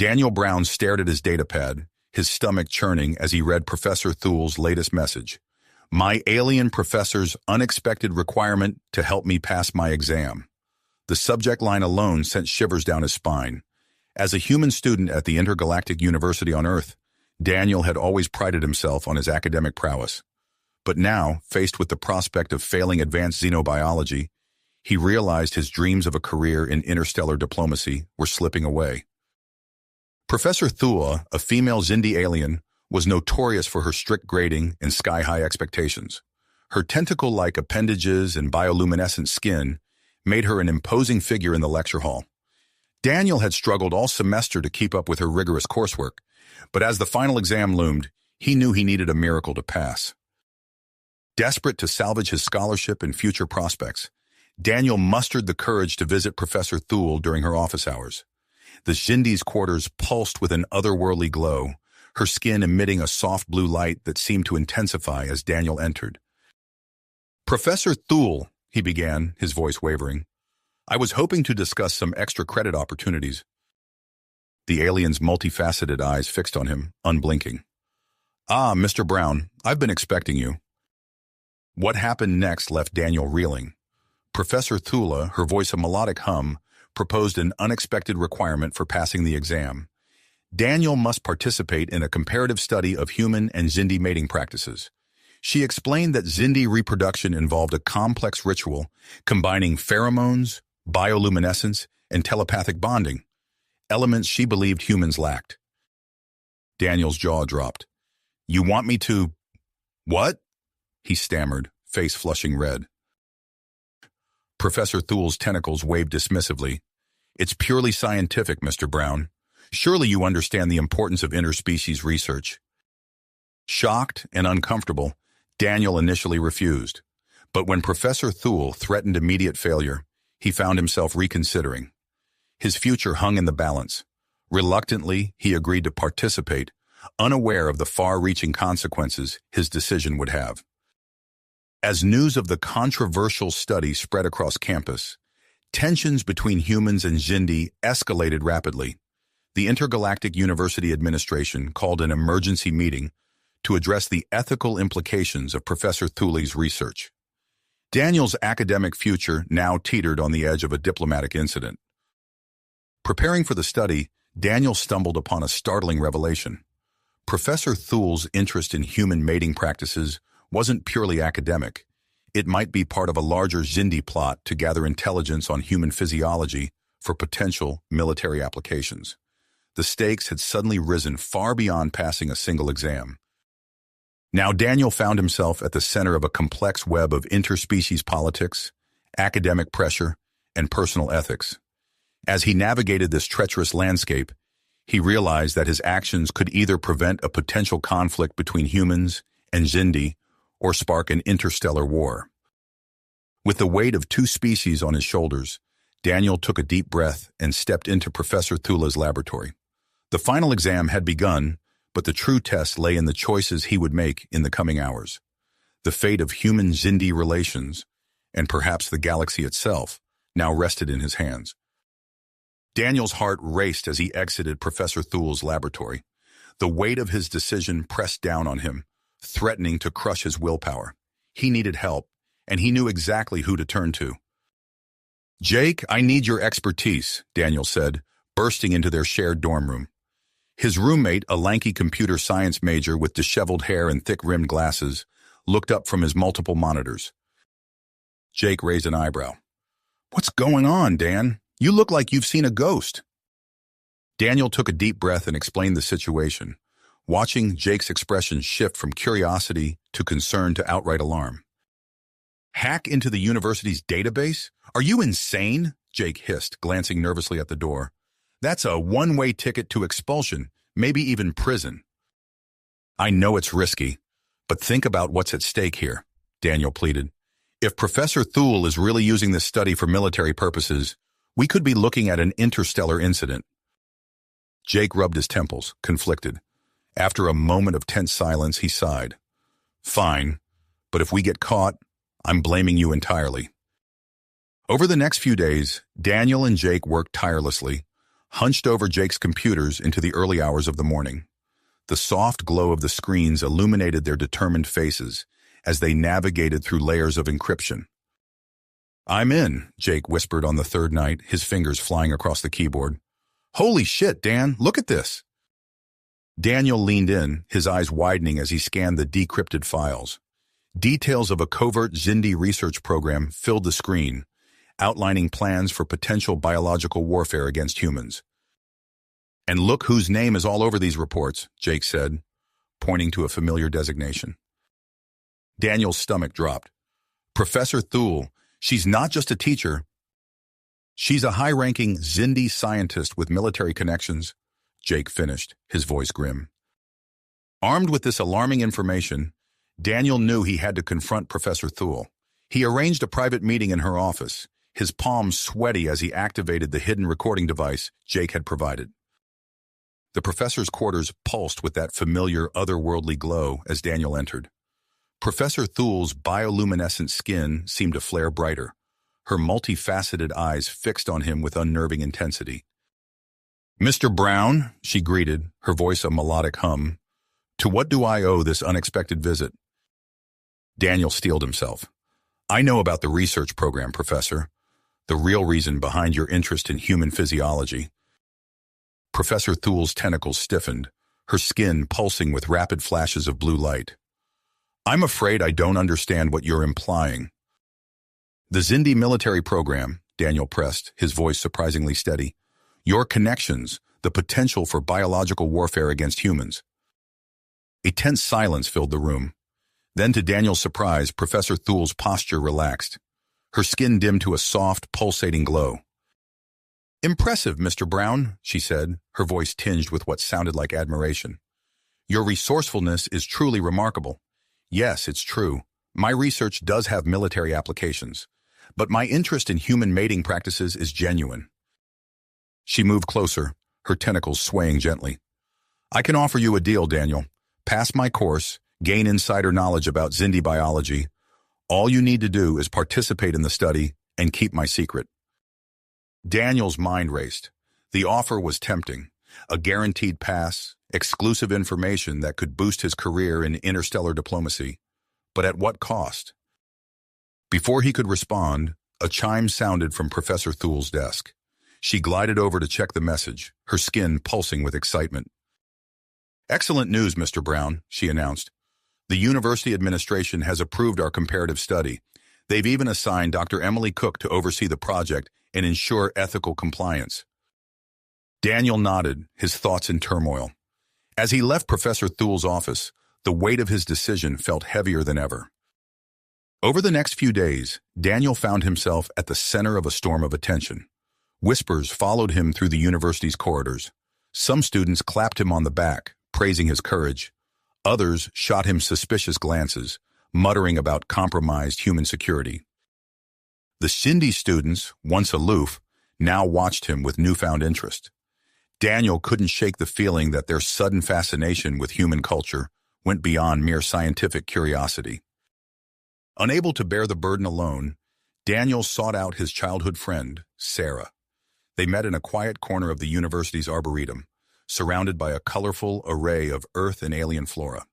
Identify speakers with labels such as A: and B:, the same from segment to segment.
A: Daniel Brown stared at his datapad, his stomach churning as he read Professor Thule's latest message. My alien professor's unexpected requirement to help me pass my exam. The subject line alone sent shivers down his spine. As a human student at the intergalactic university on Earth, Daniel had always prided himself on his academic prowess. But now, faced with the prospect of failing advanced xenobiology, he realized his dreams of a career in interstellar diplomacy were slipping away. Professor Thule, a female Xindi alien, was notorious for her strict grading and sky-high expectations. Her tentacle-like appendages and bioluminescent skin made her an imposing figure in the lecture hall. Daniel had struggled all semester to keep up with her rigorous coursework, but as the final exam loomed, he knew he needed a miracle to pass. Desperate to salvage his scholarship and future prospects, Daniel mustered the courage to visit Professor Thule during her office hours. The Xindi's quarters pulsed with an otherworldly glow, her skin emitting a soft blue light that seemed to intensify as Daniel entered. Professor Thule, he began, his voice wavering. I was hoping to discuss some extra credit opportunities. The alien's multifaceted eyes fixed on him, unblinking. Ah, Mr. Brown, I've been expecting you. What happened next left Daniel reeling. Professor Thule, her voice a melodic hum, proposed an unexpected requirement for passing the exam. Daniel must participate in a comparative study of human and Xindi mating practices. She explained that Xindi reproduction involved a complex ritual combining pheromones, bioluminescence, and telepathic bonding, elements she believed humans lacked. Daniel's jaw dropped. You want me to... What? He stammered, face flushing red. Professor Thule's tentacles waved dismissively. It's purely scientific, Mr. Brown. Surely you understand the importance of interspecies research. Shocked and uncomfortable, Daniel initially refused. But when Professor Thule threatened immediate failure, he found himself reconsidering. His future hung in the balance. Reluctantly, he agreed to participate, unaware of the far-reaching consequences his decision would have. As news of the controversial study spread across campus, tensions between humans and Xindi escalated rapidly. The Intergalactic University Administration called an emergency meeting to address the ethical implications of Professor Thule's research. Daniel's academic future now teetered on the edge of a diplomatic incident. Preparing for the study, Daniel stumbled upon a startling revelation. Professor Thule's interest in human mating practices wasn't purely academic. It might be part of a larger Xindi plot to gather intelligence on human physiology for potential military applications. The stakes had suddenly risen far beyond passing a single exam. Now Daniel found himself at the center of a complex web of interspecies politics, academic pressure, and personal ethics. As he navigated this treacherous landscape, he realized that his actions could either prevent a potential conflict between humans and Xindi or spark an interstellar war. With the weight of two species on his shoulders, Daniel took a deep breath and stepped into Professor Thule's laboratory. The final exam had begun, but the true test lay in the choices he would make in the coming hours. The fate of human-Xindi relations, and perhaps the galaxy itself, now rested in his hands. Daniel's heart raced as he exited Professor Thule's laboratory. The weight of his decision pressed down on him, threatening to crush his willpower. He needed help, and he knew exactly who to turn to. Jake, I need your expertise, Daniel said, bursting into their shared dorm room. His roommate, a lanky computer science major with disheveled hair and thick-rimmed glasses, looked up from his multiple monitors. Jake raised an eyebrow. What's going on, Dan? You look like you've seen a ghost. Daniel took a deep breath and explained the situation, watching Jake's expression shift from curiosity to concern to outright alarm. Hack into the university's database? Are you insane? Jake hissed, glancing nervously at the door. That's a one-way ticket to expulsion, maybe even prison. I know it's risky, but think about what's at stake here, Daniel pleaded. If Professor Thule is really using this study for military purposes, we could be looking at an interstellar incident. Jake rubbed his temples, conflicted. After a moment of tense silence, he sighed. Fine, but if we get caught, I'm blaming you entirely. Over the next few days, Daniel and Jake worked tirelessly, hunched over Jake's computers into the early hours of the morning. The soft glow of the screens illuminated their determined faces as they navigated through layers of encryption. "I'm in," Jake whispered on the third night, his fingers flying across the keyboard. "Holy shit, Dan, look at this." Daniel leaned in, his eyes widening as he scanned the decrypted files. Details of a covert Xindi research program filled the screen, outlining plans for potential biological warfare against humans. "And look whose name is all over these reports," Jake said, pointing to a familiar designation. Daniel's stomach dropped. "Professor Thule, she's not just a teacher. She's a high-ranking Xindi scientist with military connections," Jake finished, his voice grim. Armed with this alarming information, Daniel knew he had to confront Professor Thule. He arranged a private meeting in her office, his palms sweaty as he activated the hidden recording device Jake had provided. The professor's quarters pulsed with that familiar, otherworldly glow as Daniel entered. Professor Thule's bioluminescent skin seemed to flare brighter, her multifaceted eyes fixed on him with unnerving intensity. "Mr. Brown," she greeted, her voice a melodic hum, "to what do I owe this unexpected visit?" Daniel steeled himself. "I know about the research program, Professor. The real reason behind your interest in human physiology." Professor Thule's tentacles stiffened, her skin pulsing with rapid flashes of blue light. "I'm afraid I don't understand what you're implying." "The Xindi military program," Daniel pressed, his voice surprisingly steady. "Your connections, the potential for biological warfare against humans." A tense silence filled the room. Then, to Daniel's surprise, Professor Thule's posture relaxed. Her skin dimmed to a soft, pulsating glow. "Impressive, Mr. Brown," she said, her voice tinged with what sounded like admiration. "Your resourcefulness is truly remarkable. Yes, it's true. My research does have military applications, but my interest in human mating practices is genuine." She moved closer, her tentacles swaying gently. "I can offer you a deal, Daniel. Pass my course, gain insider knowledge about Xindi biology. All you need to do is participate in the study and keep my secret." Daniel's mind raced. The offer was tempting. A guaranteed pass, exclusive information that could boost his career in interstellar diplomacy. But at what cost? Before he could respond, a chime sounded from Professor Thule's desk. She glided over to check the message, her skin pulsing with excitement. "Excellent news, Mr. Brown," she announced. "The university administration has approved our comparative study. They've even assigned Dr. Emily Cook to oversee the project and ensure ethical compliance." Daniel nodded, his thoughts in turmoil. As he left Professor Thule's office, the weight of his decision felt heavier than ever. Over the next few days, Daniel found himself at the center of a storm of attention. Whispers followed him through the university's corridors. Some students clapped him on the back, praising his courage. Others shot him suspicious glances, muttering about compromised human security. The Xindi students, once aloof, now watched him with newfound interest. Daniel couldn't shake the feeling that their sudden fascination with human culture went beyond mere scientific curiosity. Unable to bear the burden alone, Daniel sought out his childhood friend, Sarah. They met in a quiet corner of the university's arboretum, surrounded by a colorful array of earth and alien flora.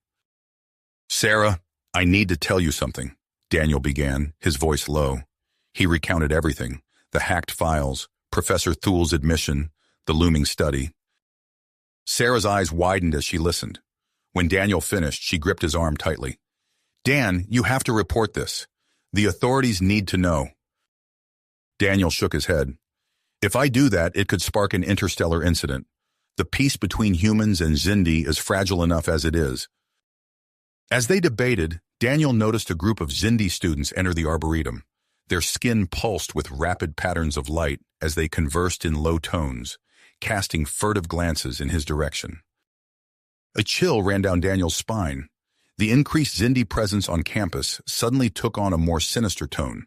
A: "Sarah, I need to tell you something," Daniel began, his voice low. He recounted everything, the hacked files, Professor Thule's admission, the looming study. Sarah's eyes widened as she listened. When Daniel finished, she gripped his arm tightly. "Dan, you have to report this. The authorities need to know." Daniel shook his head. "If I do that, it could spark an interstellar incident. The peace between humans and Xindi is fragile enough as it is." As they debated, Daniel noticed a group of Xindi students enter the arboretum. Their skin pulsed with rapid patterns of light as they conversed in low tones, casting furtive glances in his direction. A chill ran down Daniel's spine. The increased Xindi presence on campus suddenly took on a more sinister tone.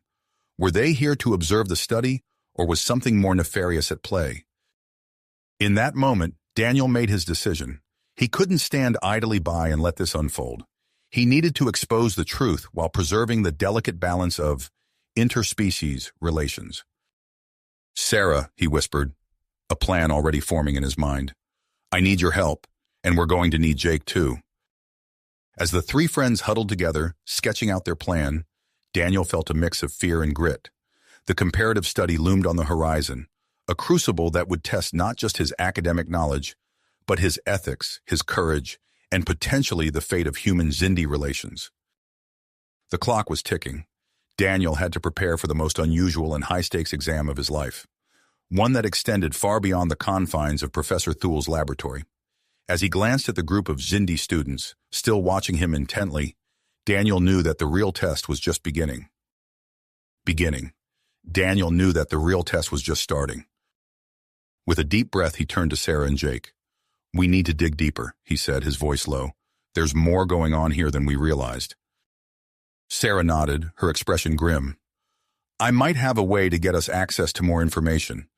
A: Were they here to observe the study, or was something more nefarious at play? In that moment, Daniel made his decision. He couldn't stand idly by and let this unfold. He needed to expose the truth while preserving the delicate balance of interspecies relations. "Sarah," he whispered, a plan already forming in his mind. I need your help, and we're going to need Jake too. As the three friends huddled together, sketching out their plan, Daniel felt a mix of fear and grit. The comparative study loomed on the horizon, a crucible that would test not just his academic knowledge, but his ethics, his courage, and potentially the fate of human-Xindi relations. The clock was ticking. Daniel had to prepare for the most unusual and high-stakes exam of his life, one that extended far beyond the confines of Professor Thule's laboratory. As he glanced at the group of Xindi students, still watching him intently, Daniel knew that the real test was just beginning. Daniel knew that the real test was just starting. With a deep breath, he turned to Sarah and Jake. "We need to dig deeper," he said, his voice low. "There's more going on here than we realized." Sarah nodded, her expression grim. "I might have a way to get us access to more information.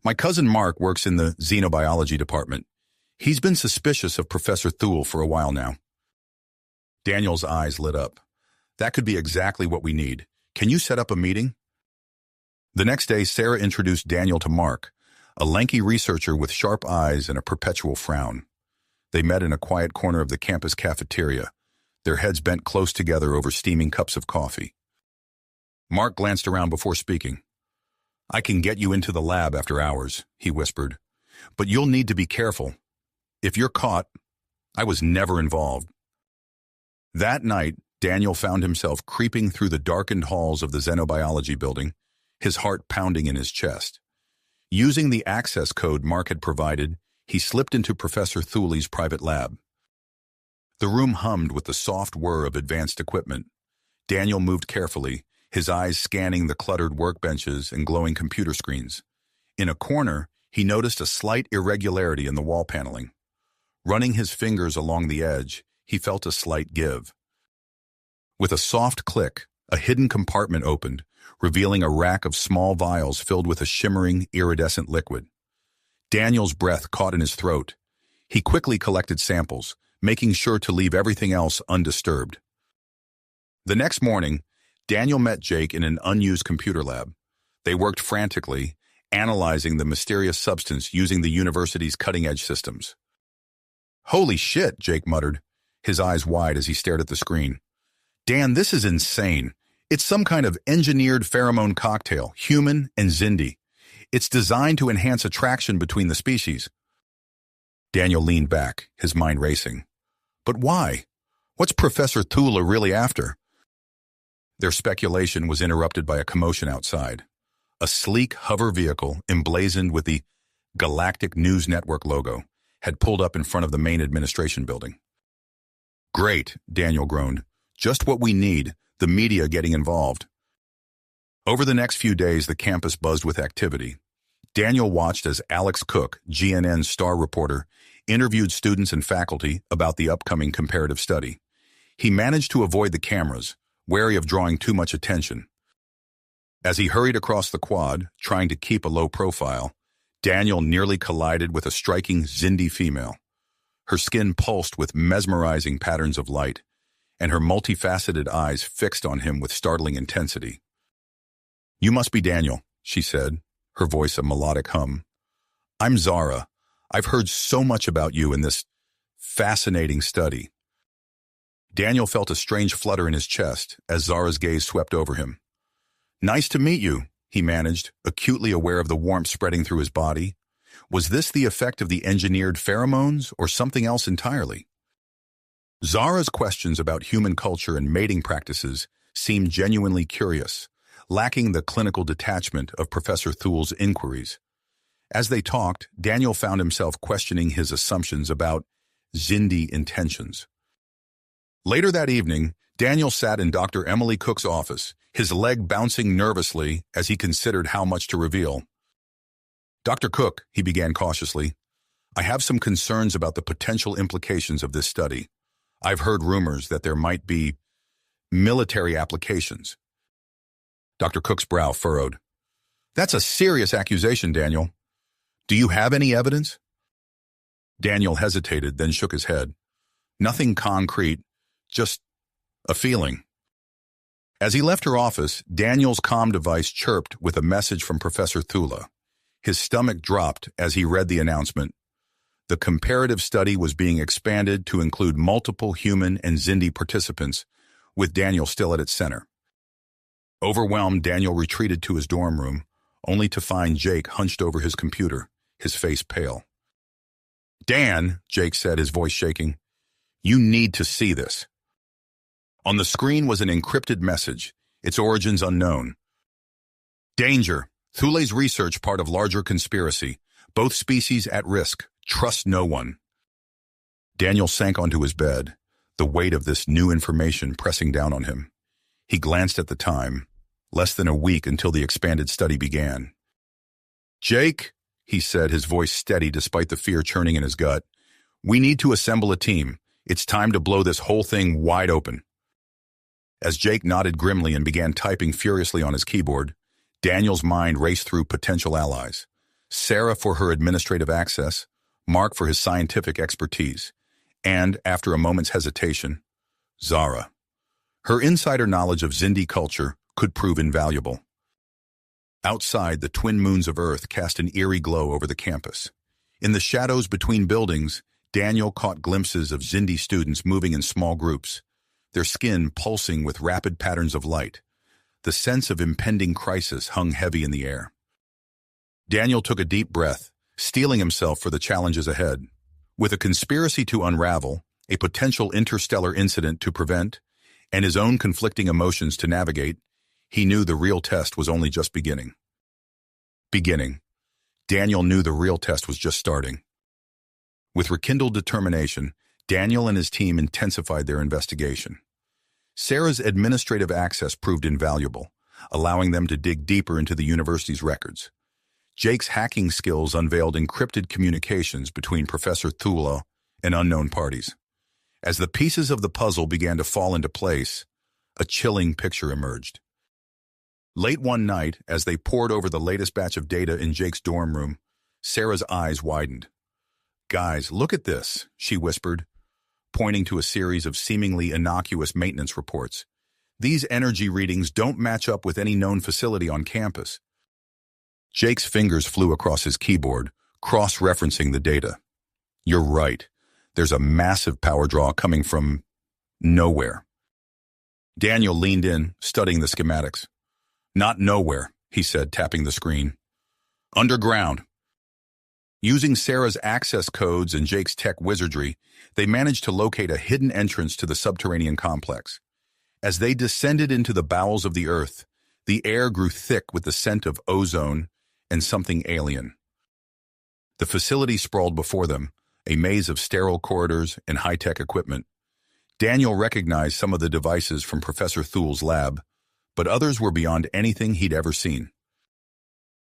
A: My cousin Mark works in the xenobiology department. He's been suspicious of Professor Thule for a while now." Daniel's eyes lit up. "That could be exactly what we need. Can you set up a meeting?" The next day, Sarah introduced Daniel to Mark, a lanky researcher with sharp eyes and a perpetual frown. They met in a quiet corner of the campus cafeteria, their heads bent close together over steaming cups of coffee. Mark glanced around before speaking. "I can get you into the lab after hours," he whispered, "but you'll need to be careful. If you're caught, I was never involved." That night, Daniel found himself creeping through the darkened halls of the xenobiology building, his heart pounding in his chest. Using the access code Mark had provided, he slipped into Professor Thule's private lab. The room hummed with the soft whir of advanced equipment. Daniel moved carefully, his eyes scanning the cluttered workbenches and glowing computer screens. In a corner, he noticed a slight irregularity in the wall paneling. Running his fingers along the edge, he felt a slight give. With a soft click, a hidden compartment opened, revealing a rack of small vials filled with a shimmering, iridescent liquid. Daniel's breath caught in his throat. He quickly collected samples, making sure to leave everything else undisturbed. The next morning, Daniel met Jake in an unused computer lab. They worked frantically, analyzing the mysterious substance using the university's cutting-edge systems. "Holy shit," Jake muttered, his eyes wide as he stared at the screen. "Dan, this is insane. It's some kind of engineered pheromone cocktail, human and Xindi. It's designed to enhance attraction between the species." Daniel leaned back, his mind racing. "But why? What's Professor Thule really after?" Their speculation was interrupted by a commotion outside. A sleek hover vehicle, emblazoned with the Galactic News Network logo, had pulled up in front of the main administration building. "Great," Daniel groaned. "Just what we need, the media getting involved." Over the next few days, the campus buzzed with activity. Daniel watched as Alex Cook, GNN's star reporter, interviewed students and faculty about the upcoming comparative study. He managed to avoid the cameras, wary of drawing too much attention. As he hurried across the quad, trying to keep a low profile, Daniel nearly collided with a striking Xindi female. Her skin pulsed with mesmerizing patterns of light, and her multifaceted eyes fixed on him with startling intensity. "You must be Daniel," she said, her voice a melodic hum. "I'm Zara. I've heard so much about you in this fascinating study." Daniel felt a strange flutter in his chest as Zara's gaze swept over him. "Nice to meet you," he managed, acutely aware of the warmth spreading through his body. Was this the effect of the engineered pheromones or something else entirely? Zara's questions about human culture and mating practices seemed genuinely curious, lacking the clinical detachment of Professor Thule's inquiries. As they talked, Daniel found himself questioning his assumptions about Xindi intentions. Later that evening, Daniel sat in Dr. Emily Cook's office, his leg bouncing nervously as he considered how much to reveal. "Dr. Cook," he began cautiously, "I have some concerns about the potential implications of this study. I've heard rumors that there might be military applications." Dr. Cook's brow furrowed. "That's a serious accusation, Daniel. Do you have any evidence?" Daniel hesitated, then shook his head. "Nothing concrete, just a feeling." As he left her office, Daniel's comm device chirped with a message from Professor Thule. His stomach dropped as he read the announcement. The comparative study was being expanded to include multiple human and Xindi participants, with Daniel still at its center. Overwhelmed, Daniel retreated to his dorm room, only to find Jake hunched over his computer, his face pale. "Dan," Jake said, his voice shaking, "you need to see this." On the screen was an encrypted message, its origins unknown. "Danger. Thule's research part of larger conspiracy. Both species at risk. Trust no one." Daniel sank onto his bed, the weight of this new information pressing down on him. He glanced at the time, less than a week until the expanded study began. "Jake," he said, his voice steady despite the fear churning in his gut, "we need to assemble a team. It's time to blow this whole thing wide open." As Jake nodded grimly and began typing furiously on his keyboard, Daniel's mind raced through potential allies. Sarah for her administrative access, Mark for his scientific expertise, and, after a moment's hesitation, Zara. Her insider knowledge of Xindi culture could prove invaluable. Outside, the twin moons of Earth cast an eerie glow over the campus. In the shadows between buildings, Daniel caught glimpses of Xindi students moving in small groups, their skin pulsing with rapid patterns of light. The sense of impending crisis hung heavy in the air. Daniel took a deep breath, steeling himself for the challenges ahead. With a conspiracy to unravel, a potential interstellar incident to prevent, and his own conflicting emotions to navigate, he knew the real test was only just beginning. Daniel knew the real test was just starting. With rekindled determination, Daniel and his team intensified their investigation. Sarah's administrative access proved invaluable, allowing them to dig deeper into the university's records. Jake's hacking skills unveiled encrypted communications between Professor Thule and unknown parties. As the pieces of the puzzle began to fall into place, a chilling picture emerged. Late one night, as they pored over the latest batch of data in Jake's dorm room, Sarah's eyes widened. "Guys, look at this," she whispered, pointing to a series of seemingly innocuous maintenance reports. "These energy readings don't match up with any known facility on campus." Jake's fingers flew across his keyboard, cross-referencing the data. "You're right. There's a massive power draw coming from nowhere." Daniel leaned in, studying the schematics. "Not nowhere," he said, tapping the screen. "Underground." Using Sarah's access codes and Jake's tech wizardry, they managed to locate a hidden entrance to the subterranean complex. As they descended into the bowels of the Earth, the air grew thick with the scent of ozone and something alien. The facility sprawled before them, a maze of sterile corridors and high-tech equipment. Daniel recognized some of the devices from Professor Thule's lab, but others were beyond anything he'd ever seen.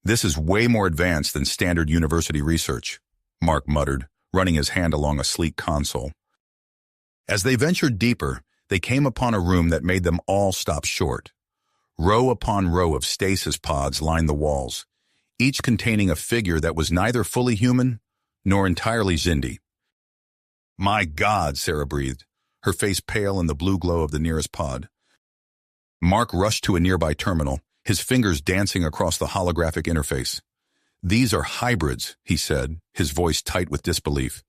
A: "This is way more advanced than standard university research," Mark muttered, running his hand along a sleek console. As they ventured deeper, they came upon a room that made them all stop short. Row upon row of stasis pods lined the walls, each containing a figure that was neither fully human nor entirely Xindi. "My God," Sarah breathed, her face pale in the blue glow of the nearest pod. Mark rushed to a nearby terminal, his fingers dancing across the holographic interface. "These are hybrids," he said, his voice tight with disbelief.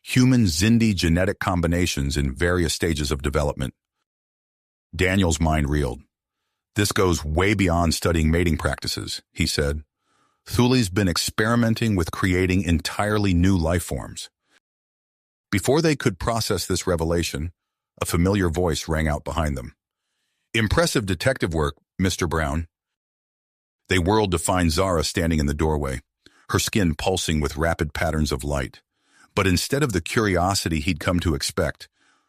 A: "Human-Xindi genetic combinations in various stages of development." Daniel's mind reeled. "This goes way beyond studying mating practices," he said. "Thule's been experimenting with creating entirely new life forms." Before they could process this revelation, a familiar voice rang out behind them. "Impressive detective work, Mr. Brown." They whirled to find Zara standing in the doorway, her skin pulsing with rapid patterns of light. But instead of the curiosity he'd come to expect,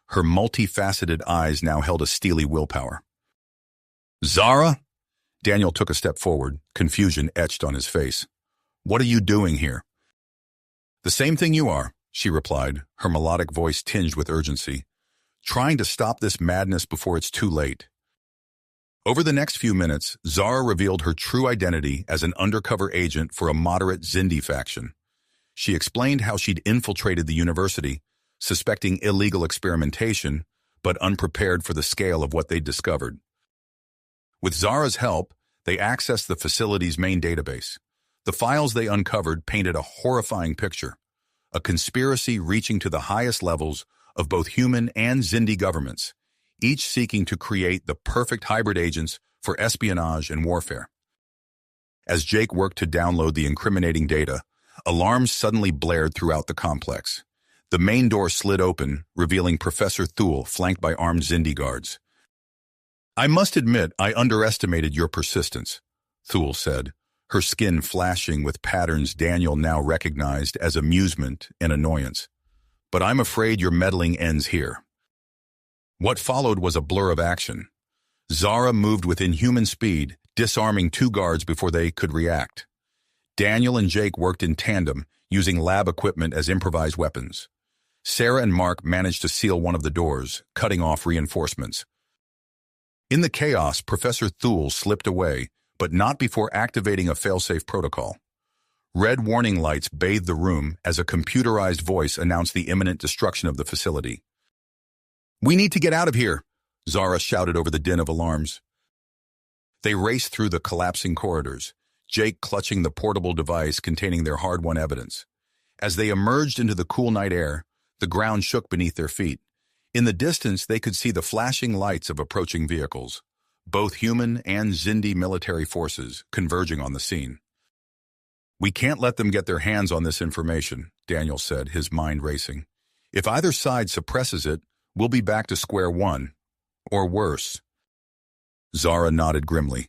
A: her multifaceted eyes now held a steely willpower. "Zara?" Daniel took a step forward, confusion etched on his face. "What are you doing here?" "The same thing you are," she replied, her melodic voice tinged with urgency. "Trying to stop this madness before it's too late." Over the next few minutes, Zara revealed her true identity as an undercover agent for a moderate Xindi faction. She explained how she'd infiltrated the university, suspecting illegal experimentation, but unprepared for the scale of what they'd discovered. With Zara's help, they accessed the facility's main database, The files they uncovered painted a horrifying picture, a conspiracy reaching to the highest levels of both human and Xindi governments, each seeking to create the perfect hybrid agents for espionage and warfare. As Jake worked to download the incriminating data, alarms suddenly blared throughout the complex. The main door slid open, revealing Professor Thule flanked by armed Xindi guards. "I must admit I underestimated your persistence," Thule said, her skin flashing with patterns Daniel now recognized as amusement and annoyance. "But I'm afraid your meddling ends here." What followed was a blur of action. Zara moved with inhuman speed, disarming two guards before they could react. Daniel and Jake worked in tandem, using lab equipment as improvised weapons. Sarah and Mark managed to seal one of the doors, cutting off reinforcements. In the chaos, Professor Thule slipped away, but not before activating a failsafe protocol. Red warning lights bathed the room as a computerized voice announced the imminent destruction of the facility. "We need to get out of here," Zara shouted over the din of alarms. They raced through the collapsing corridors, Jake clutching the portable device containing their hard-won evidence. As they emerged into the cool night air, the ground shook beneath their feet. In the distance, they could see the flashing lights of approaching vehicles, both human and Xindi military forces converging on the scene. "We can't let them get their hands on this information," Daniel said, his mind racing. "If either side suppresses it, we'll be back to square one, or worse." Zara nodded grimly.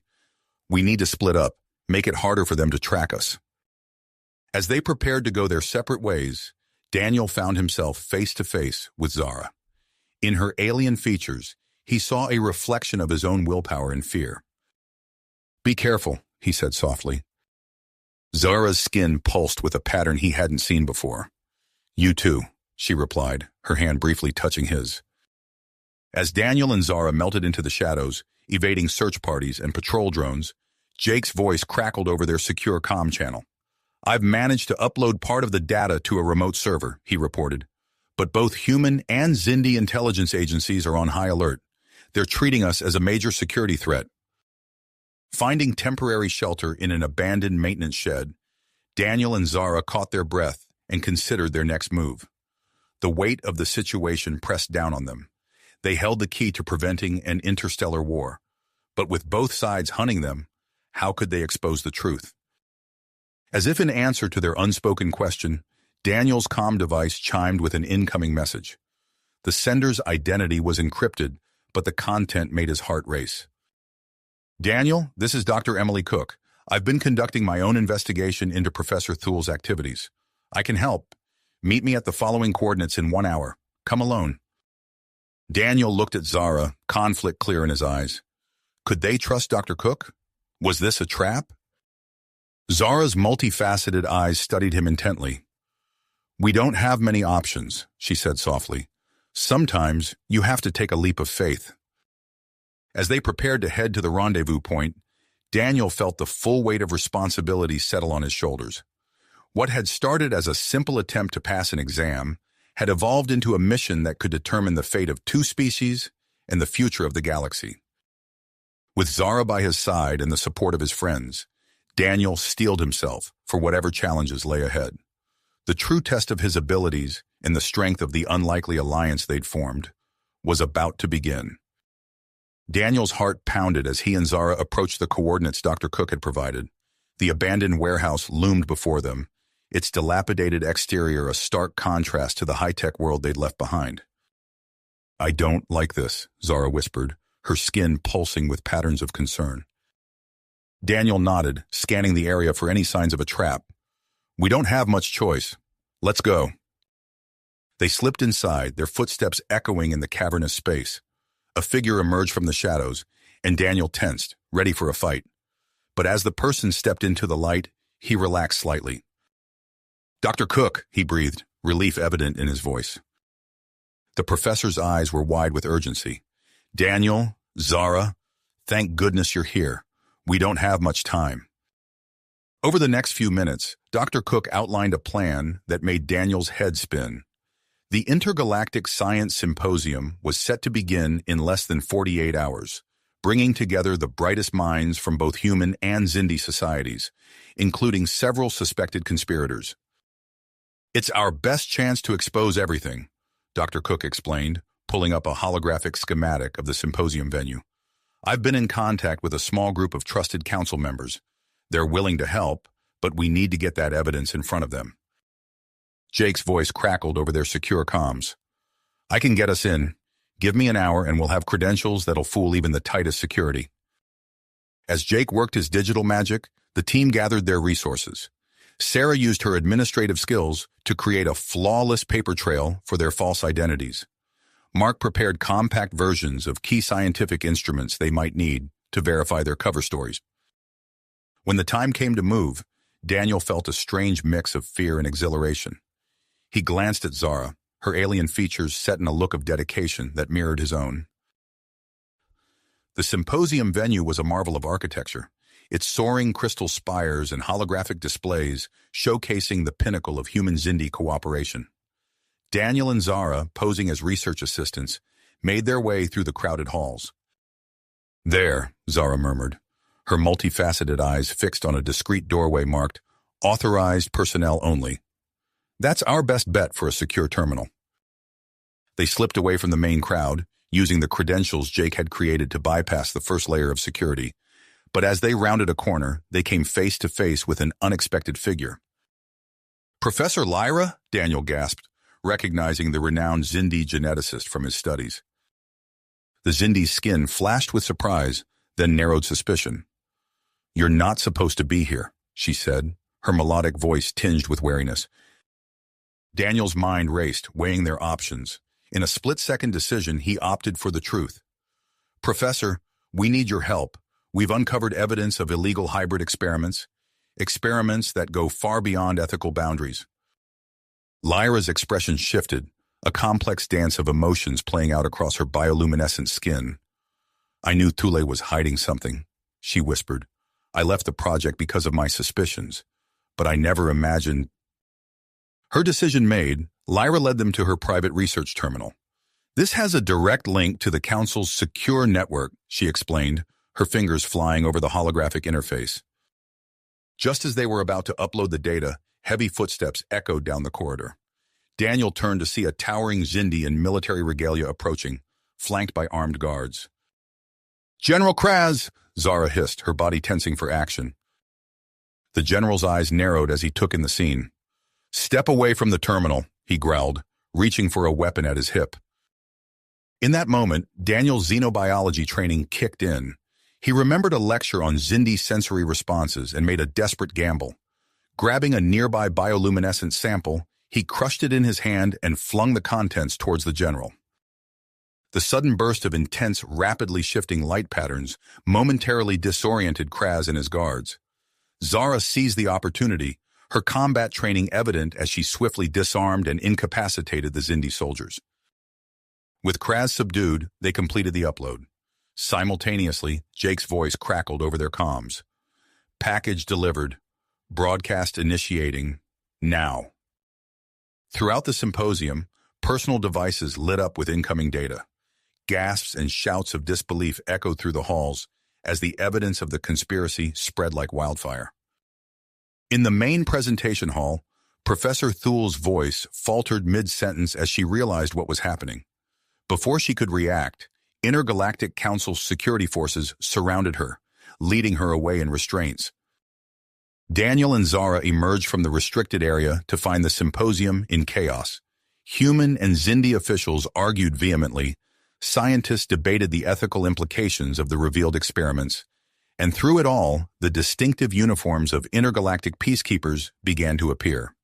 A: "We need to split up, make it harder for them to track us." As they prepared to go their separate ways, Daniel found himself face to face with Zara. In her alien features, he saw a reflection of his own willpower and fear. "Be careful," he said softly. Zara's skin pulsed with a pattern he hadn't seen before. "You too," she replied, her hand briefly touching his. As Daniel and Zara melted into the shadows, evading search parties and patrol drones, Jake's voice crackled over their secure comm channel. "I've managed to upload part of the data to a remote server," he reported. "But both human and Xindi intelligence agencies are on high alert. They're treating us as a major security threat." Finding temporary shelter in an abandoned maintenance shed, Daniel and Zara caught their breath and considered their next move. The weight of the situation pressed down on them. They held the key to preventing an interstellar war. But with both sides hunting them, how could they expose the truth? As if in answer to their unspoken question, Daniel's comm device chimed with an incoming message. The sender's identity was encrypted, but the content made his heart race. "Daniel, this is Dr. Emily Cook. I've been conducting my own investigation into Professor Thule's activities. I can help. Meet me at the following coordinates in 1 hour. Come alone." Daniel looked at Zara, conflict clear in his eyes. Could they trust Dr. Cook? Was this a trap? Zara's multifaceted eyes studied him intently. "We don't have many options," she said softly. "Sometimes you have to take a leap of faith." As they prepared to head to the rendezvous point, Daniel felt the full weight of responsibility settle on his shoulders. What had started as a simple attempt to pass an exam had evolved into a mission that could determine the fate of 2 species and the future of the galaxy. With Zara by his side and the support of his friends, Daniel steeled himself for whatever challenges lay ahead. The true test of his abilities and the strength of the unlikely alliance they'd formed was about to begin. Daniel's heart pounded as he and Zara approached the coordinates Dr. Cook had provided. The abandoned warehouse loomed before them, its dilapidated exterior a stark contrast to the high-tech world they'd left behind. "I don't like this," Zara whispered, her skin pulsing with patterns of concern. Daniel nodded, scanning the area for any signs of a trap. "We don't have much choice. Let's go." They slipped inside, their footsteps echoing in the cavernous space. A figure emerged from the shadows, and Daniel tensed, ready for a fight. But as the person stepped into the light, he relaxed slightly. "Dr. Cook," he breathed, relief evident in his voice. The professor's eyes were wide with urgency. "Daniel, Zara, thank goodness you're here. We don't have much time." Over the next few minutes, Dr. Cook outlined a plan that made Daniel's head spin. The Intergalactic Science Symposium was set to begin in less than 48 hours, bringing together the brightest minds from both human and Xindi societies, including several suspected conspirators. "It's our best chance to expose everything," Dr. Cook explained, pulling up a holographic schematic of the symposium venue. "I've been in contact with a small group of trusted council members. They're willing to help, but we need to get that evidence in front of them." Jake's voice crackled over their secure comms. "I can get us in. Give me an hour and we'll have credentials that'll fool even the tightest security." As Jake worked his digital magic, the team gathered their resources. Sarah used her administrative skills to create a flawless paper trail for their false identities. Mark prepared compact versions of key scientific instruments they might need to verify their cover stories. When the time came to move, Daniel felt a strange mix of fear and exhilaration. He glanced at Zara, her alien features set in a look of dedication that mirrored his own. The symposium venue was a marvel of architecture, its soaring crystal spires and holographic displays showcasing the pinnacle of human-Xindi cooperation. Daniel and Zara, posing as research assistants, made their way through the crowded halls. "There," Zara murmured, her multifaceted eyes fixed on a discreet doorway marked, "Authorized personnel only." "That's our best bet for a secure terminal." They slipped away from the main crowd, using the credentials Jake had created to bypass the first layer of security. But as they rounded a corner, they came face to face with an unexpected figure. "Professor Lyra?" Daniel gasped, recognizing the renowned Xindi geneticist from his studies. The Xindi's skin flashed with surprise, then narrowed suspicion. "You're not supposed to be here," she said, her melodic voice tinged with wariness. Daniel's mind raced, weighing their options. In a split-second decision, he opted for the truth. "Professor, we need your help. We've uncovered evidence of illegal hybrid experiments that go far beyond ethical boundaries." Lyra's expression shifted, a complex dance of emotions playing out across her bioluminescent skin. "I knew Thule was hiding something," she whispered. "I left the project because of my suspicions, but I never imagined—" Her decision made, Lyra led them to her private research terminal. "This has a direct link to the Council's secure network," she explained, her fingers flying over the holographic interface. Just as they were about to upload the data, heavy footsteps echoed down the corridor. Daniel turned to see a towering Xindi in military regalia approaching, flanked by armed guards. "General Kraz!" Zara hissed, her body tensing for action. The general's eyes narrowed as he took in the scene. "Step away from the terminal," he growled, reaching for a weapon at his hip. In that moment, Daniel's xenobiology training kicked in. He remembered a lecture on Xindi sensory responses and made a desperate gamble. Grabbing a nearby bioluminescent sample, he crushed it in his hand and flung the contents towards the general. The sudden burst of intense, rapidly shifting light patterns momentarily disoriented Kraz and his guards. Zara seized the opportunity, her combat training evident as she swiftly disarmed and incapacitated the Xindi soldiers. With Kraz subdued, they completed the upload. Simultaneously, Jake's voice crackled over their comms. "Package delivered. Broadcast initiating. Now." Throughout the symposium, personal devices lit up with incoming data. Gasps and shouts of disbelief echoed through the halls as the evidence of the conspiracy spread like wildfire. In the main presentation hall, Professor Thule's voice faltered mid-sentence as she realized what was happening. Before she could react, Intergalactic Council's security forces surrounded her, leading her away in restraints. Daniel and Zara emerged from the restricted area to find the symposium in chaos. Human and Xindi officials argued vehemently, scientists debated the ethical implications of the revealed experiments, and through it all, the distinctive uniforms of intergalactic peacekeepers began to appear.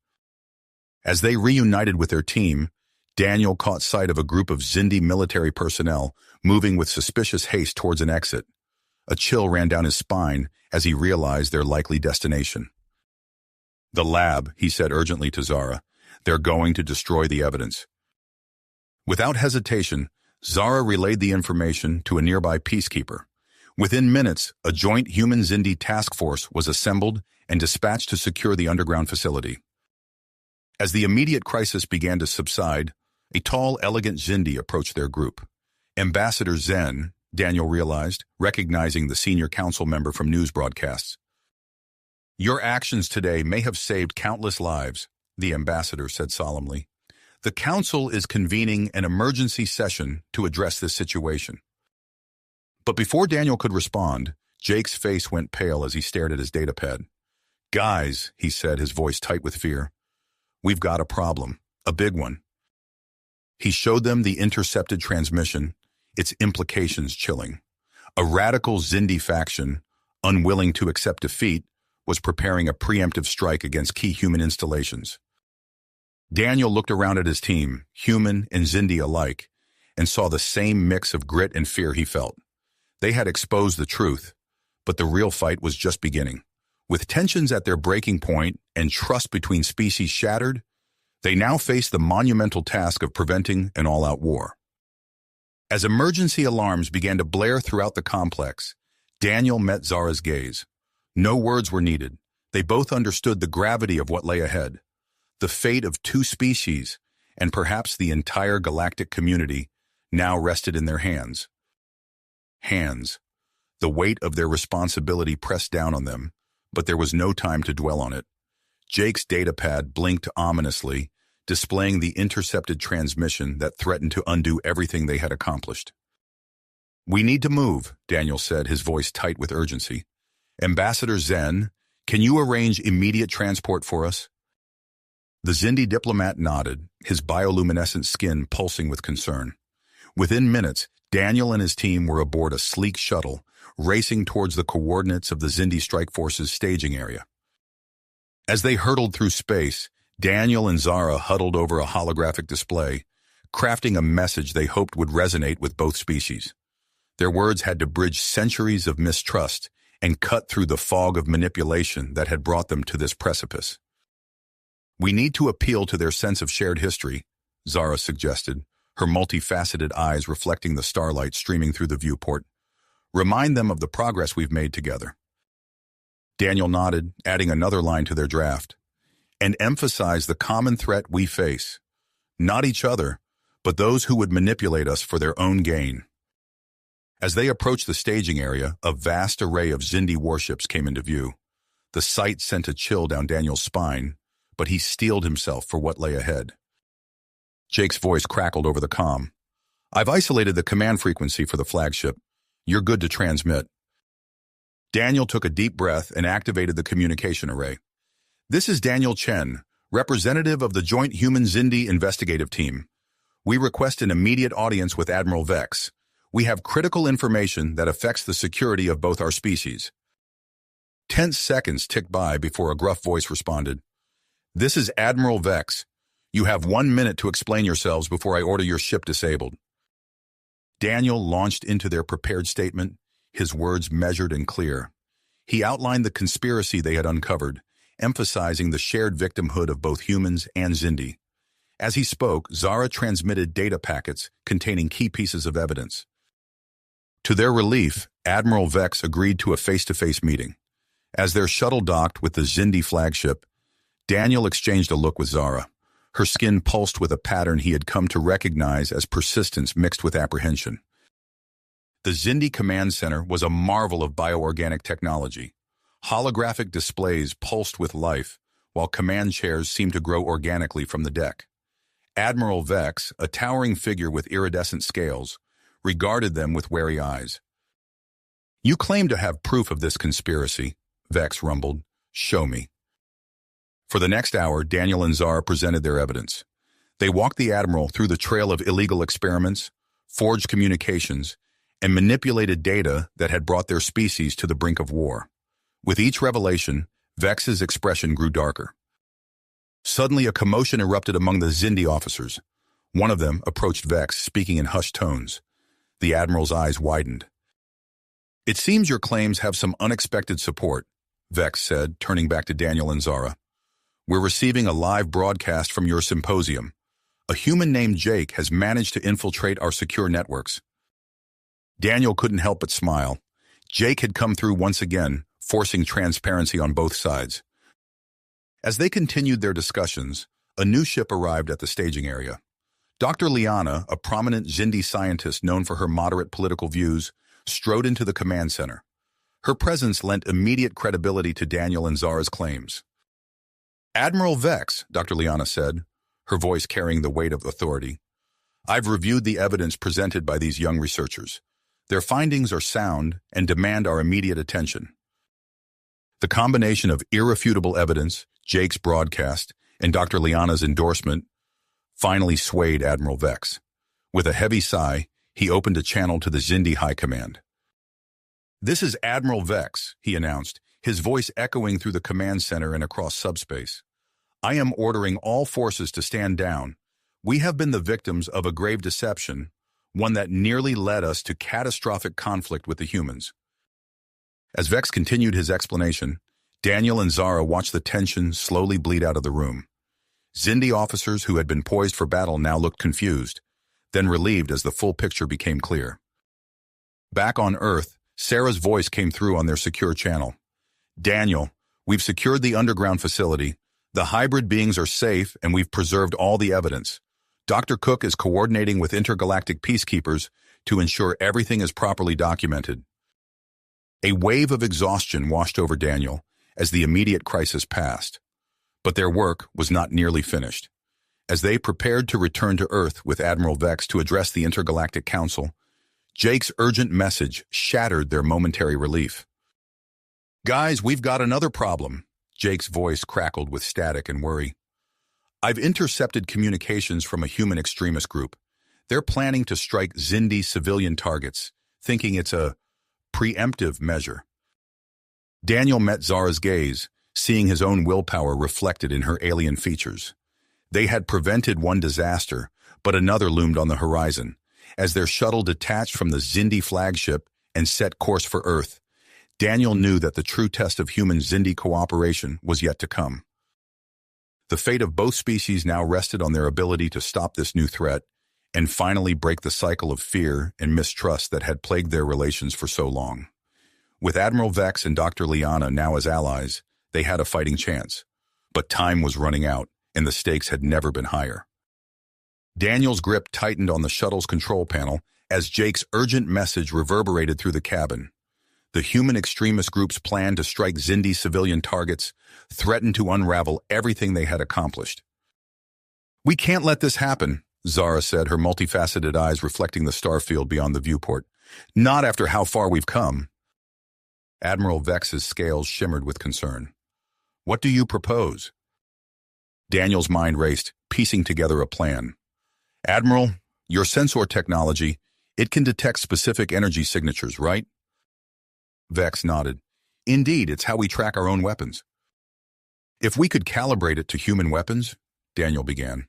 A: As they reunited with their team, Daniel caught sight of a group of Xindi military personnel moving with suspicious haste towards an exit. A chill ran down his spine as he realized their likely destination. "The lab," he said urgently to Zara. "They're going to destroy the evidence." Without hesitation, Zara relayed the information to a nearby peacekeeper. Within minutes, a joint human-Xindi task force was assembled and dispatched to secure the underground facility. As the immediate crisis began to subside, a tall, elegant Xindi approached their group. Ambassador Zen, Daniel realized, recognizing the senior council member from news broadcasts. Your actions today may have saved countless lives, the ambassador said solemnly. The council is convening an emergency session to address this situation. But before Daniel could respond, Jake's face went pale as he stared at his datapad. Guys, he said, his voice tight with fear, we've got a problem, a big one. He showed them the intercepted transmission, its implications chilling. A radical Xindi faction, unwilling to accept defeat, was preparing a preemptive strike against key human installations. Daniel looked around at his team, human and Xindi alike, and saw the same mix of grit and fear he felt. They had exposed the truth, but the real fight was just beginning. With tensions at their breaking point and trust between species shattered, they now faced the monumental task of preventing an all-out war. As emergency alarms began to blare throughout the complex, Daniel met Zara's gaze. No words were needed. They both understood the gravity of what lay ahead. The fate of two species, and perhaps the entire galactic community, now rested in their hands. Hands. The weight of their responsibility pressed down on them, but there was no time to dwell on it. Jake's datapad blinked ominously, displaying the intercepted transmission that threatened to undo everything they had accomplished. We need to move, Daniel said, his voice tight with urgency. Ambassador Zen, can you arrange immediate transport for us? The Xindi diplomat nodded, his bioluminescent skin pulsing with concern. Within minutes, Daniel and his team were aboard a sleek shuttle, racing towards the coordinates of the Xindi Strike Force's staging area. As they hurtled through space, Daniel and Zara huddled over a holographic display, crafting a message they hoped would resonate with both species. Their words had to bridge centuries of mistrust and cut through the fog of manipulation that had brought them to this precipice. We need to appeal to their sense of shared history, Zara suggested, her multifaceted eyes reflecting the starlight streaming through the viewport. Remind them of the progress we've made together. Daniel nodded, adding another line to their draft. And emphasize the common threat we face. Not each other, but those who would manipulate us for their own gain. As they approached the staging area, a vast array of Xindi warships came into view. The sight sent a chill down Daniel's spine, but he steeled himself for what lay ahead. Jake's voice crackled over the comm. I've isolated the command frequency for the flagship. You're good to transmit. Daniel took a deep breath and activated the communication array. This is Daniel Chen, representative of the Joint Human-Xindi Investigative Team. We request an immediate audience with Admiral Vex. We have critical information that affects the security of both our species. Tense seconds ticked by before a gruff voice responded. This is Admiral Vex. You have 1 minute to explain yourselves before I order your ship disabled. Daniel launched into their prepared statement, his words measured and clear. He outlined the conspiracy they had uncovered, emphasizing the shared victimhood of both humans and Xindi. As he spoke, Zara transmitted data packets containing key pieces of evidence. To their relief, Admiral Vex agreed to a face-to-face meeting. As their shuttle docked with the Xindi flagship, Daniel exchanged a look with Zara. Her skin pulsed with a pattern he had come to recognize as persistence mixed with apprehension. The Xindi Command Center was a marvel of bioorganic technology. Holographic displays pulsed with life, while command chairs seemed to grow organically from the deck. Admiral Vex, a towering figure with iridescent scales, regarded them with wary eyes. You claim to have proof of this conspiracy, Vex rumbled. Show me. For the next hour, Daniel and Zara presented their evidence. They walked the Admiral through the trail of illegal experiments, forged communications, and manipulated data that had brought their species to the brink of war. With each revelation, Vex's expression grew darker. Suddenly, a commotion erupted among the Xindi officers. One of them approached Vex, speaking in hushed tones. The Admiral's eyes widened. It seems your claims have some unexpected support, Vex said, turning back to Daniel and Zara. We're receiving a live broadcast from your symposium. A human named Jake has managed to infiltrate our secure networks. Daniel couldn't help but smile. Jake had come through once again, forcing transparency on both sides. As they continued their discussions, a new ship arrived at the staging area. Dr. Liana, a prominent Xindi scientist known for her moderate political views, strode into the command center. Her presence lent immediate credibility to Daniel and Zara's claims. "Admiral Vex," Dr. Liana said, her voice carrying the weight of authority. "I've reviewed the evidence presented by these young researchers. Their findings are sound and demand our immediate attention." The combination of irrefutable evidence, Jake's broadcast, and Dr. Liana's endorsement finally swayed Admiral Vex. With a heavy sigh, he opened a channel to the Xindi High Command. "This is Admiral Vex," he announced, his voice echoing through the command center and across subspace. "I am ordering all forces to stand down. We have been the victims of a grave deception, one that nearly led us to catastrophic conflict with the humans." As Vex continued his explanation, Daniel and Zara watched the tension slowly bleed out of the room. Xindi officers who had been poised for battle now looked confused, then relieved as the full picture became clear. Back on Earth, Sarah's voice came through on their secure channel. "Daniel, we've secured the underground facility. The hybrid beings are safe, and we've preserved all the evidence. Dr. Cook is coordinating with intergalactic peacekeepers to ensure everything is properly documented." A wave of exhaustion washed over Daniel as the immediate crisis passed. But their work was not nearly finished. As they prepared to return to Earth with Admiral Vex to address the Intergalactic Council, Jake's urgent message shattered their momentary relief. "Guys, we've got another problem." Jake's voice crackled with static and worry. "I've intercepted communications from a human extremist group. They're planning to strike Xindi civilian targets, thinking it's a preemptive measure." Daniel met Zara's gaze, seeing his own willpower reflected in her alien features. They had prevented one disaster, but another loomed on the horizon. As their shuttle detached from the Xindi flagship and set course for Earth, Daniel knew that the true test of human-Xindi cooperation was yet to come. The fate of both species now rested on their ability to stop this new threat and finally break the cycle of fear and mistrust that had plagued their relations for so long. With Admiral Vex and Dr. Liana now as allies, they had a fighting chance. But time was running out, and the stakes had never been higher. Daniel's grip tightened on the shuttle's control panel as Jake's urgent message reverberated through the cabin. The human extremist group's plan to strike Xindi civilian targets threatened to unravel everything they had accomplished. "We can't let this happen," Zara said, her multifaceted eyes reflecting the starfield beyond the viewport. "Not after how far we've come." Admiral Vex's scales shimmered with concern. "What do you propose?" Daniel's mind raced, piecing together a plan. "Admiral, your sensor technology, it can detect specific energy signatures, right?" Vex nodded. "Indeed, it's how we track our own weapons." "If we could calibrate it to human weapons," Daniel began.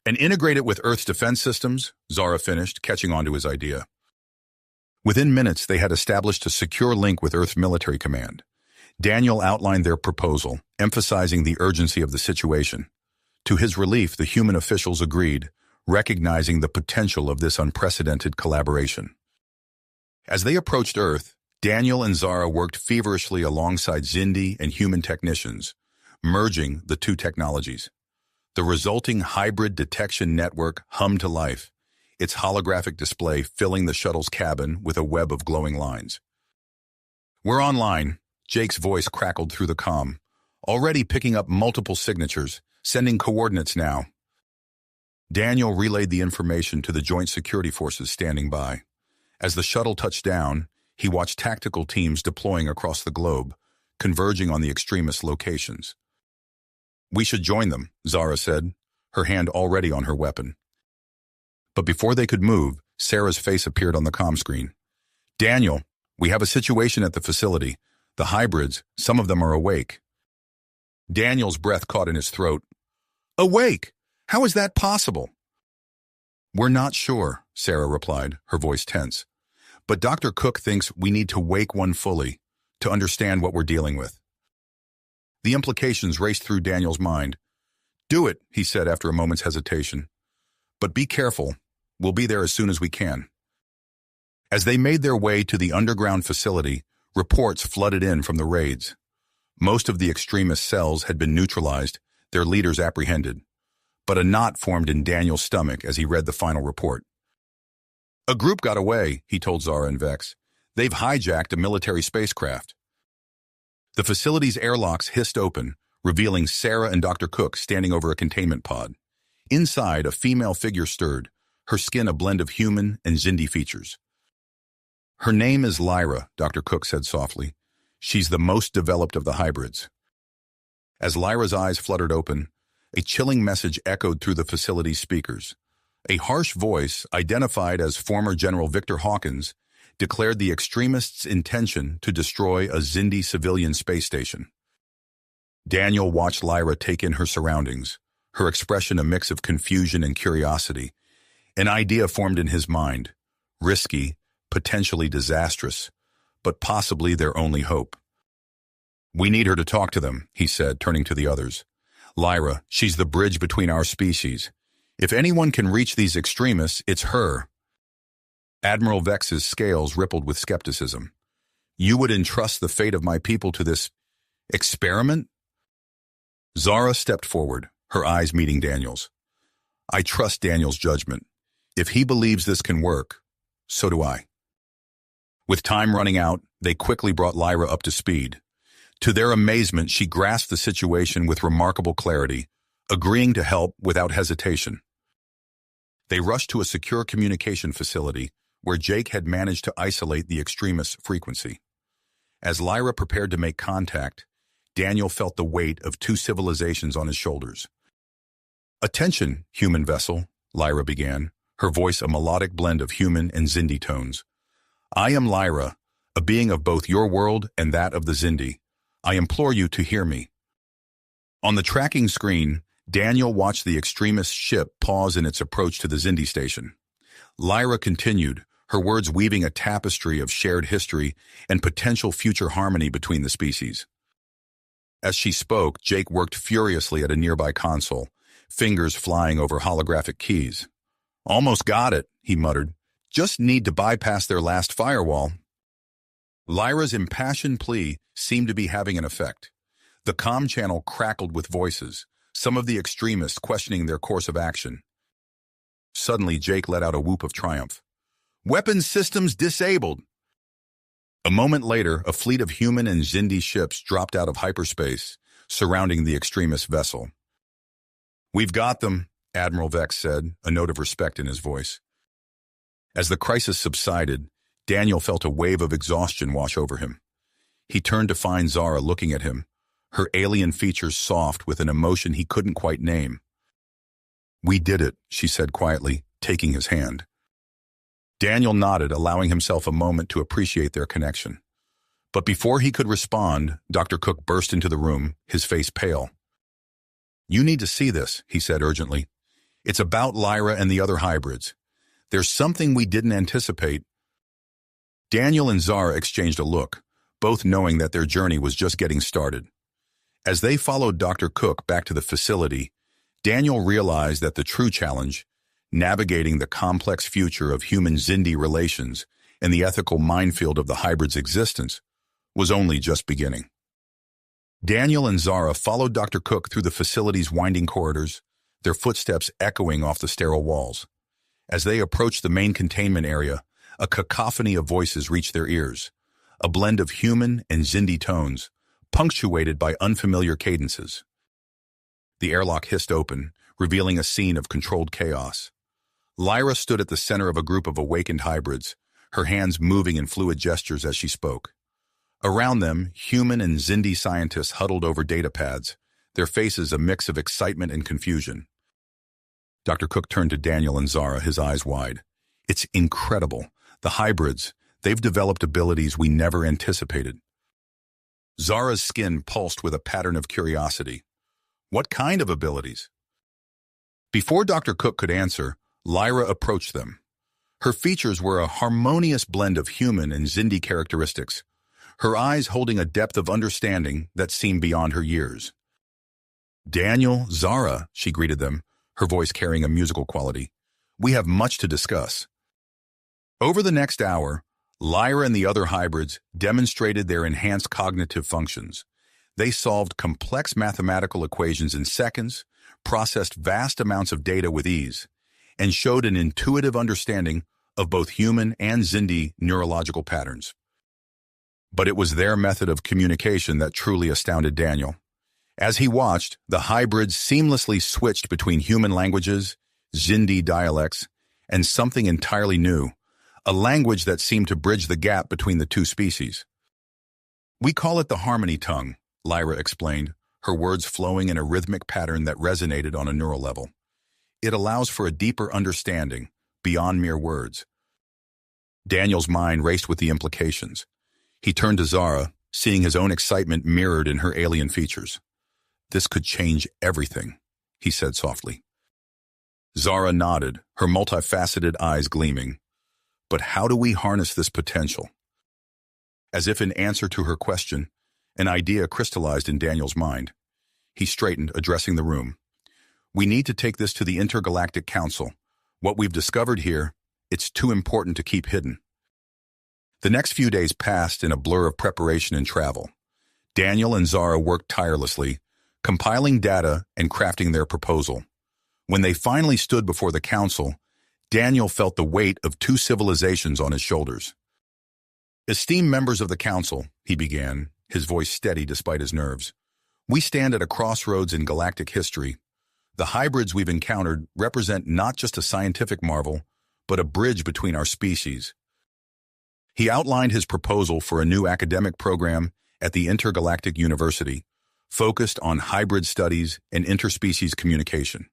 A: "And integrate it with Earth's defense systems," Zara finished, catching on to his idea. Within minutes, they had established a secure link with Earth's military command. Daniel outlined their proposal, emphasizing the urgency of the situation. To his relief, the human officials agreed, recognizing the potential of this unprecedented collaboration. As they approached Earth, Daniel and Zara worked feverishly alongside Xindi and human technicians, merging the two technologies. The resulting hybrid detection network hummed to life, its holographic display filling the shuttle's cabin with a web of glowing lines. "We're online," Jake's voice crackled through the comm, already picking up multiple signatures, sending coordinates now. Daniel relayed the information to the joint security forces standing by. As the shuttle touched down, he watched tactical teams deploying across the globe, converging on the extremist locations. "We should join them," Zara said, her hand already on her weapon. But before they could move, Sarah's face appeared on the comm screen. "Daniel, we have a situation at the facility. The hybrids, some of them are awake." Daniel's breath caught in his throat. "Awake? How is that possible?" "We're not sure," Sarah replied, her voice tense. "But Dr. Cook thinks we need to wake one fully to understand what we're dealing with." The implications raced through Daniel's mind. "Do it," he said after a moment's hesitation. "But be careful. We'll be there as soon as we can." As they made their way to the underground facility, reports flooded in from the raids. Most of the extremist cells had been neutralized, their leaders apprehended. But a knot formed in Daniel's stomach as he read the final report. A group got away, he told Zara and Vex. They've hijacked a military spacecraft. The facility's airlocks hissed open, revealing Sarah and Dr. Cook standing over a containment pod. Inside, a female figure stirred, her skin a blend of human and Xindi features. Her name is Lyra, Dr. Cook said softly. She's the most developed of the hybrids. As Lyra's eyes fluttered open, a chilling message echoed through the facility's speakers. A harsh voice, identified as former General Victor Hawkins, declared the extremists' intention to destroy a Xindi civilian space station. Daniel watched Lyra take in her surroundings, her expression a mix of confusion and curiosity. An idea formed in his mind, risky, potentially disastrous, but possibly their only hope. We need her to talk to them, he said, turning to the others. Lyra, she's the bridge between our species. If anyone can reach these extremists, it's her. Admiral Vex's scales rippled with skepticism. You would entrust the fate of my people to this experiment? Zara stepped forward, her eyes meeting Daniel's. I trust Daniel's judgment. If he believes this can work, so do I. With time running out, they quickly brought Lyra up to speed. To their amazement, she grasped the situation with remarkable clarity, agreeing to help without hesitation. They rushed to a secure communication facility where Jake had managed to isolate the extremist frequency. As Lyra prepared to make contact, Daniel felt the weight of two civilizations on his shoulders. Attention, human vessel, Lyra began, her voice a melodic blend of human and Xindi tones. I am Lyra, a being of both your world and that of the Xindi. I implore you to hear me. On the tracking screen, Daniel watched the extremist ship pause in its approach to the Xindi station. Lyra continued, her words weaving a tapestry of shared history and potential future harmony between the species. As she spoke, Jake worked furiously at a nearby console, fingers flying over holographic keys. Almost got it, he muttered. Just need to bypass their last firewall. Lyra's impassioned plea seemed to be having an effect. The comm channel crackled with voices, some of the extremists questioning their course of action. Suddenly, Jake let out a whoop of triumph. Weapons systems disabled! A moment later, a fleet of human and Xindi ships dropped out of hyperspace, surrounding the extremist vessel. We've got them, Admiral Vex said, a note of respect in his voice. As the crisis subsided, Daniel felt a wave of exhaustion wash over him. He turned to find Zara looking at him, her alien features soft with an emotion he couldn't quite name. We did it, she said quietly, taking his hand. Daniel nodded, allowing himself a moment to appreciate their connection. But before he could respond, Dr. Cook burst into the room, his face pale. You need to see this, he said urgently. It's about Lyra and the other hybrids. There's something we didn't anticipate. Daniel and Zara exchanged a look, both knowing that their journey was just getting started. As they followed Dr. Cook back to the facility, Daniel realized that the true challenge, navigating the complex future of human-Xindi relations and the ethical minefield of the hybrid's existence, was only just beginning. Daniel and Zara followed Dr. Cook through the facility's winding corridors, their footsteps echoing off the sterile walls. As they approached the main containment area, a cacophony of voices reached their ears, a blend of human and Xindi tones, punctuated by unfamiliar cadences. The airlock hissed open, revealing a scene of controlled chaos. Lyra stood at the center of a group of awakened hybrids, her hands moving in fluid gestures as she spoke. Around them, human and Xindi scientists huddled over data pads, their faces a mix of excitement and confusion. Dr. Cook turned to Daniel and Zara, his eyes wide. It's incredible. The hybrids, they've developed abilities we never anticipated. Zara's skin pulsed with a pattern of curiosity. What kind of abilities? Before Dr. Cook could answer, Lyra approached them. Her features were a harmonious blend of human and Xindi characteristics, her eyes holding a depth of understanding that seemed beyond her years. Daniel, Zara, she greeted them, her voice carrying a musical quality. We have much to discuss. Over the next hour, Lyra and the other hybrids demonstrated their enhanced cognitive functions. They solved complex mathematical equations in seconds, processed vast amounts of data with ease, and showed an intuitive understanding of both human and Xindi neurological patterns. But it was their method of communication that truly astounded Daniel. As he watched, the hybrids seamlessly switched between human languages, Xindi dialects, and something entirely new, a language that seemed to bridge the gap between the two species. "We call it the harmony tongue," Lyra explained, her words flowing in a rhythmic pattern that resonated on a neural level. "It allows for a deeper understanding, beyond mere words." Daniel's mind raced with the implications. He turned to Zara, seeing his own excitement mirrored in her alien features. "This could change everything," he said softly. Zara nodded, her multifaceted eyes gleaming. "But how do we harness this potential?" As if in answer to her question, an idea crystallized in Daniel's mind. He straightened, addressing the room. "We need to take this to the Intergalactic Council. What we've discovered here, it's too important to keep hidden." The next few days passed in a blur of preparation and travel. Daniel and Zara worked tirelessly, compiling data and crafting their proposal. When they finally stood before the council, Daniel felt the weight of two civilizations on his shoulders. "Esteemed members of the council," he began, his voice steady despite his nerves, "we stand at a crossroads in galactic history. The hybrids we've encountered represent not just a scientific marvel, but a bridge between our species." He outlined his proposal for a new academic program at the Intergalactic University, focused on hybrid studies and interspecies communication.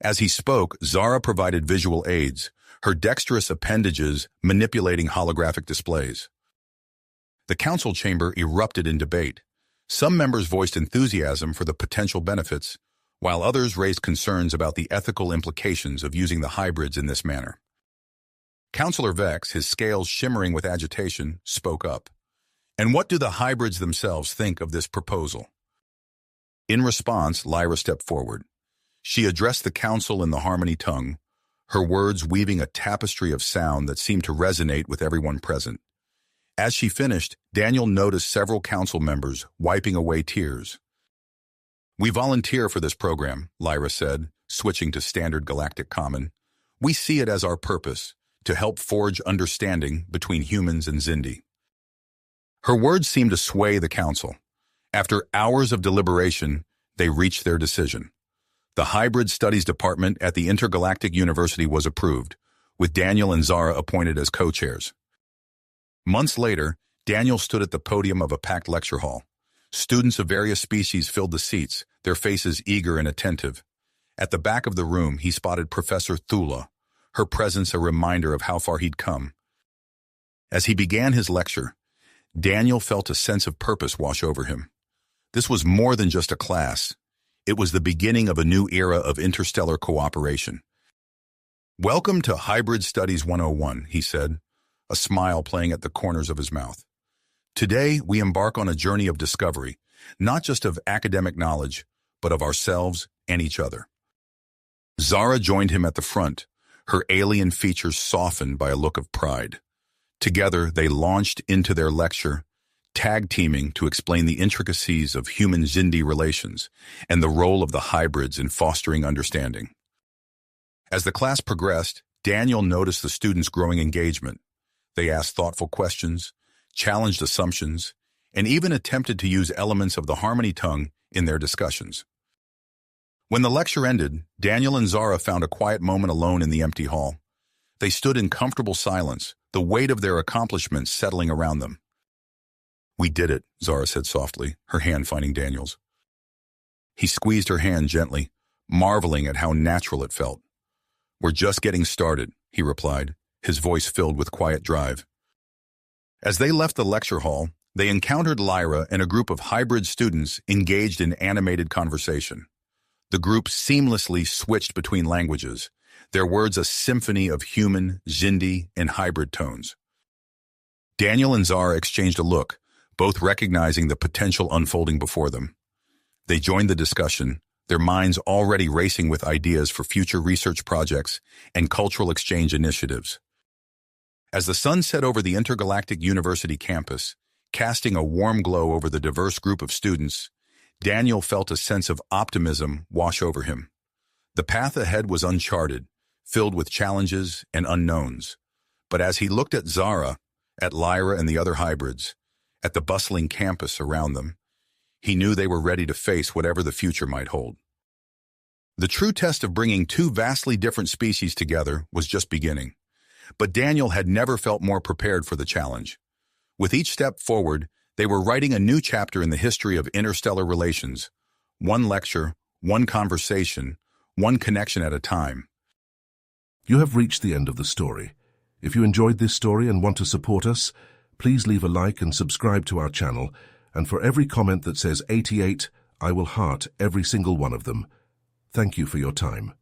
A: As he spoke, Zara provided visual aids, her dexterous appendages manipulating holographic displays. The council chamber erupted in debate. Some members voiced enthusiasm for the potential benefits, while others raised concerns about the ethical implications of using the hybrids in this manner. Councillor Vex, his scales shimmering with agitation, spoke up. "And what do the hybrids themselves think of this proposal?" In response, Lyra stepped forward. She addressed the council in the harmony tongue, her words weaving a tapestry of sound that seemed to resonate with everyone present. As she finished, Daniel noticed several council members wiping away tears. "We volunteer for this program," Lyra said, switching to standard galactic common. "We see it as our purpose, to help forge understanding between humans and Xindi." Her words seemed to sway the council. After hours of deliberation, they reached their decision. The Hybrid Studies Department at the Intergalactic University was approved, with Daniel and Zara appointed as co-chairs. Months later, Daniel stood at the podium of a packed lecture hall. Students of various species filled the seats, their faces eager and attentive. At the back of the room, he spotted Professor Thula, her presence a reminder of how far he'd come. As he began his lecture, Daniel felt a sense of purpose wash over him. This was more than just a class. It was the beginning of a new era of interstellar cooperation. "Welcome to Hybrid Studies 101, he said, a smile playing at the corners of his mouth. "Today, we embark on a journey of discovery, not just of academic knowledge, but of ourselves and each other." Zara joined him at the front, her alien features softened by a look of pride. Together, they launched into their lecture, tag-teaming to explain the intricacies of human-Xindi relations and the role of the hybrids in fostering understanding. As the class progressed, Daniel noticed the students' growing engagement. They asked thoughtful questions, challenged assumptions, and even attempted to use elements of the harmony tongue in their discussions. When the lecture ended, Daniel and Zara found a quiet moment alone in the empty hall. They stood in comfortable silence, the weight of their accomplishments settling around them. "We did it," Zara said softly, her hand finding Daniel's. He squeezed her hand gently, marveling at how natural it felt. "We're just getting started," he replied, his voice filled with quiet drive. As they left the lecture hall, they encountered Lyra and a group of hybrid students engaged in animated conversation. The group seamlessly switched between languages, their words a symphony of human, Xindi, and hybrid tones. Daniel and Zara exchanged a look, both recognizing the potential unfolding before them. They joined the discussion, their minds already racing with ideas for future research projects and cultural exchange initiatives. As the sun set over the Intergalactic University campus, casting a warm glow over the diverse group of students, Daniel felt a sense of optimism wash over him. The path ahead was uncharted, filled with challenges and unknowns. But as he looked at Zara, at Lyra and the other hybrids, at the bustling campus around them, he knew they were ready to face whatever the future might hold. The true test of bringing two vastly different species together was just beginning. But Daniel had never felt more prepared for the challenge. With each step forward, they were writing a new chapter in the history of interstellar relations. One lecture, one conversation, one connection at a time.
B: You have reached the end of the story. If you enjoyed this story and want to support us, please leave a like and subscribe to our channel, and for every comment that says 88, I will heart every single one of them. Thank you for your time.